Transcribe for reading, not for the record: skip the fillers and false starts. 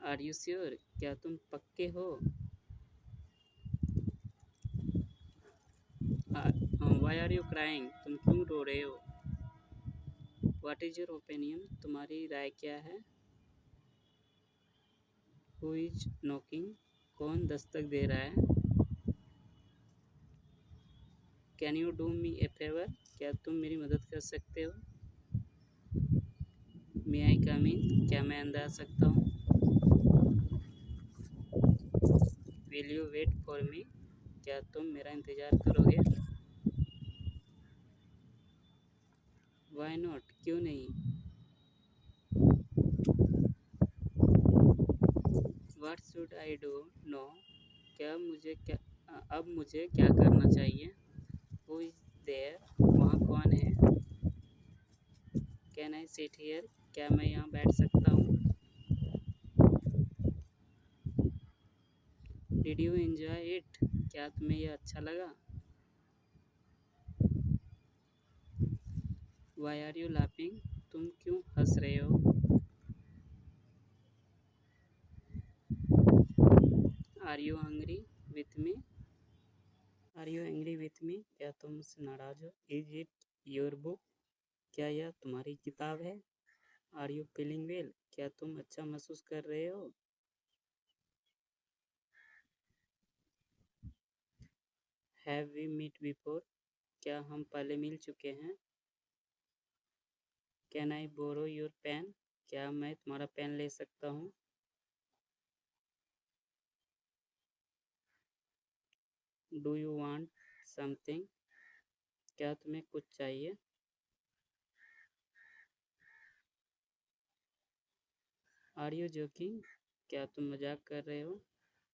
Are you sure, क्या तुम पक्के हो? वाई आर यू क्राइंग, तुम क्यों रो रहे हो? व्हाट इज योर ओपिनियन, तुम्हारी राय क्या है? हु इज नॉकिंग, कौन दस्तक दे रहा है? Can you do me A favour, क्या तुम मेरी मदद कर सकते हो? मे आई कम इन, क्या मैं अंदर आ सकता हूँ? Will you wait for me, क्या तुम मेरा इंतज़ार करोगे? वाई नॉट, क्यों नहीं? What should I do no, अब मुझे क्या करना चाहिए? हु इज देयर, वहाँ कौन है? कैन आई सिट हियर, क्या मैं यहाँ बैठ सकता हूँ? डिड यू एंजॉय इट, क्या तुम्हें यह अच्छा लगा? वाई आर यू लाफिंग, तुम क्यों हंस रहे हो? Are you hungry with me, are you angry with me, क्या तुम मुझसे नाराज हो? इज इट योर बुक, क्या यह तुम्हारी किताब है? आर यू फीलिंग वेल, क्या तुम अच्छा महसूस कर रहे हो? हैव वी मीट बिफोर, क्या हम पहले मिल चुके हैं? Can I borrow your pen, क्या मैं तुम्हारा पेन ले सकता हूँ? डू यू वांट समथिंग, क्या तुम्हें कुछ चाहिए? आर यू जोकिंग, क्या तुम मजाक कर रहे हो?